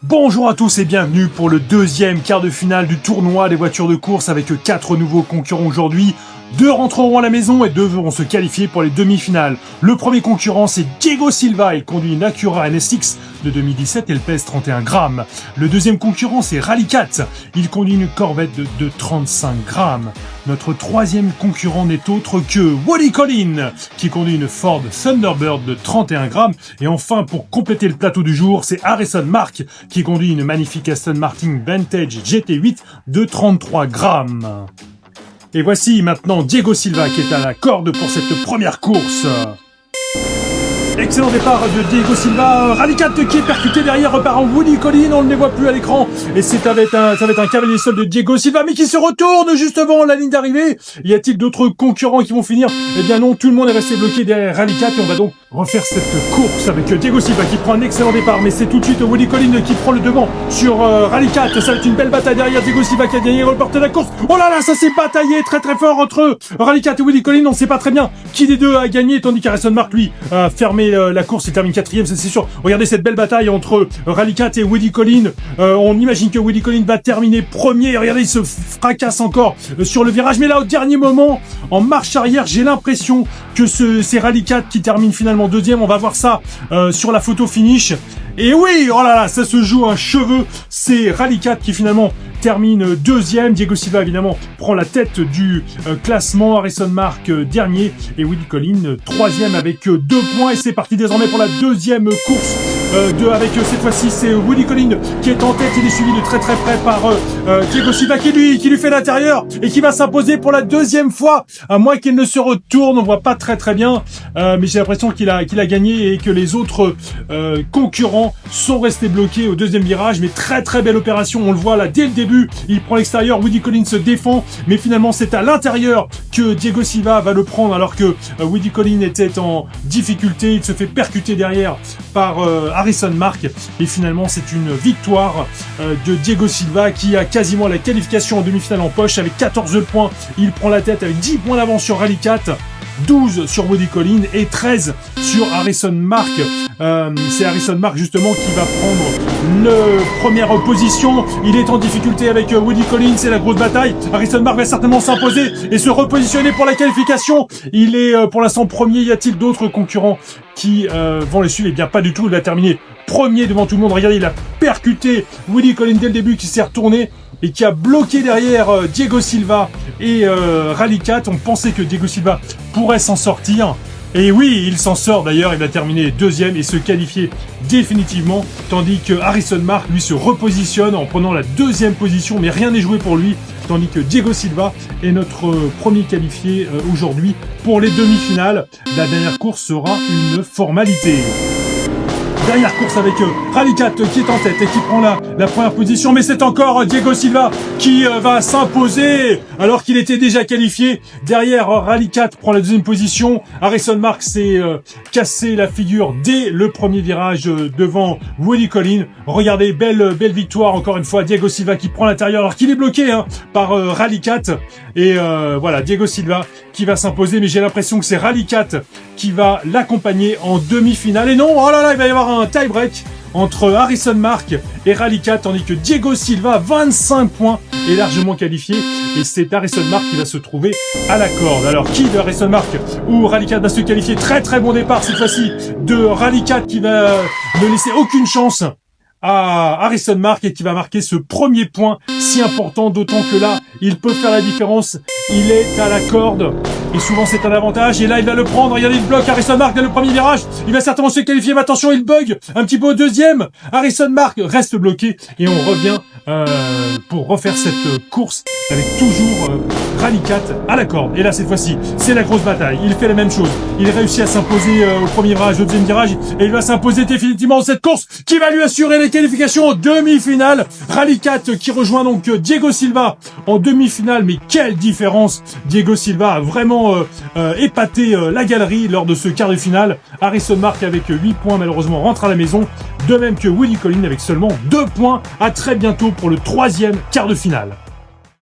Bonjour à tous et bienvenue pour le deuxième quart de finale du tournoi des voitures de course avec 4 nouveaux concurrents aujourd'hui. 2 rentreront à la maison et 2 vont se qualifier pour les demi-finales. Le premier concurrent c'est Diego Silva, il conduit une Acura NSX de 2017 et elle pèse 31 grammes. Le deuxième concurrent c'est Rallycat, il conduit une Corvette de 35 grammes. Notre troisième concurrent n'est autre que Woody Collin, qui conduit une Ford Thunderbird de 31 grammes. Et enfin, pour compléter le plateau du jour, c'est Harrison Mark, qui conduit une magnifique Aston Martin Vantage GT8 de 33 grammes. Et voici maintenant Diego Silva qui est à la corde pour cette première course. Excellent départ de Diego Silva, Rallycat qui est percuté derrière par Woody Collin, on ne les voit plus à l'écran, et ça va être un cavalier seul de Diego Silva, mais qui se retourne justement à la ligne d'arrivée. Y a-t-il d'autres concurrents qui vont finir? Eh bien non, tout le monde est resté bloqué derrière Rallycat, et on va donc refaire cette course avec Diego Silva qui prend un excellent départ, mais c'est tout de suite Woody Collin qui prend le devant sur Rallycat. Ça va être une belle bataille derrière Diego Silva qui a gagné, remporté la course. Oh là là, ça s'est bataillé très très fort entre Rallycat et Woody Collin, on ne sait pas très bien qui des deux a gagné, tandis qu'Harrison Mark lui a fermé la course, il termine 4ème, c'est sûr. Regardez cette belle bataille entre Rallycat et Woody Collin. On imagine que Woody Collin va terminer premier. Regardez, il se fracasse encore sur le virage. Mais là, au dernier moment, en marche arrière, j'ai l'impression que c'est Rallycat qui termine finalement 2ème. On va voir ça sur la photo finish. Et oui, oh là là, ça se joue un cheveu. C'est Rallycat qui finalement termine 2ème. Diego Silva évidemment prend la tête du classement. Harrison Mark dernier et Woody Collin 3ème avec 2 points. Et c'est parti désormais pour la deuxième course avec cette fois-ci c'est Woody Collin qui est en tête. Il est suivi de très très près par Diego Silva qui lui fait l'intérieur et qui va s'imposer pour la deuxième fois, à moins qu'il ne se retourne. On voit pas très très bien, mais j'ai l'impression qu'il a gagné et que les autres concurrents sont restés bloqués au deuxième virage. Mais très très belle opération, on le voit là dès le début. Il prend l'extérieur, Woody Collin se défend, mais finalement c'est à l'intérieur que Diego Silva va le prendre alors que Woody Collin était en difficulté. Il se fait percuter derrière par Harrison Mark et finalement c'est une victoire de Diego Silva qui a quasiment la qualification en demi-finale en poche avec 14 points. Il prend la tête avec 10 points d'avance sur Rallycat, 12 sur Woody Collin et 13 sur Harrison Mark. C'est Harrison Mark justement qui va prendre la première position. Il est en difficulté avec Woody Collin, c'est la grosse bataille. Harrison Mark va certainement s'imposer et se repositionner pour la qualification. Il est pour l'instant premier. Y a-t-il d'autres concurrents qui vont le suivre? Eh bien pas du tout, il va terminer premier devant tout le monde. Regardez, il a percuté Woody Collin dès le début qui s'est retourné et qui a bloqué derrière Diego Silva et Rallycat. On pensait que Diego Silva pourrait s'en sortir. Et oui, il s'en sort d'ailleurs, il va terminer 2ème et se qualifier définitivement, tandis que Harrison Mark lui se repositionne en prenant la 2ème position, mais rien n'est joué pour lui, tandis que Diego Silva est notre premier qualifié aujourd'hui pour les demi-finales. La dernière course sera une formalité. Dernière course avec Rallycat qui est en tête et qui prend la première position, mais c'est encore Diego Silva qui va s'imposer alors qu'il était déjà qualifié. Derrière, Rallycat prend la 2ème position. Harrison Mark s'est cassé la figure dès le premier virage devant Woody Collin. Regardez, belle victoire encore une fois. Diego Silva qui prend l'intérieur alors qu'il est bloqué par Rallycat. Et voilà, Diego Silva qui va s'imposer, mais j'ai l'impression que c'est Rallycat qui va l'accompagner en demi-finale. Et non, oh là là, il va y avoir un tie-break entre Harrison Mark et Rallycat, tandis que Diego Silva, 25 points, est largement qualifié. Et c'est Harrison Mark qui va se trouver à la corde. Alors, qui de Harrison Mark ou Rallycat va se qualifier? Très très bon départ cette fois-ci de Rallycat qui va ne laisser aucune chance à Harrison Mark et qui va marquer ce premier point si important, d'autant que là, il peut faire la différence. Il est à la corde et souvent c'est un avantage. Et là, il va le prendre. Regardez, il bloque Harrison Mark dès le premier virage. Il va certainement se qualifier, mais attention, il bug un petit peu au 2ème. Harrison Mark reste bloqué et on revient pour refaire cette course avec toujours Rallycat à la corde. Et là, cette fois-ci, c'est la grosse bataille. Il fait la même chose. Il réussit à s'imposer au premier virage, au 2ème virage, et il va s'imposer définitivement dans cette course qui va lui assurer les qualifications en demi-finale. Rallycat qui rejoint donc Diego Silva en demi-finale, mais quelle différence! Diego Silva a vraiment épaté la galerie lors de ce quart de finale. Harrison Mark avec 8 points malheureusement rentre à la maison, de même que Woody Collin avec seulement 2 points. À très bientôt pour le 3e quart de finale.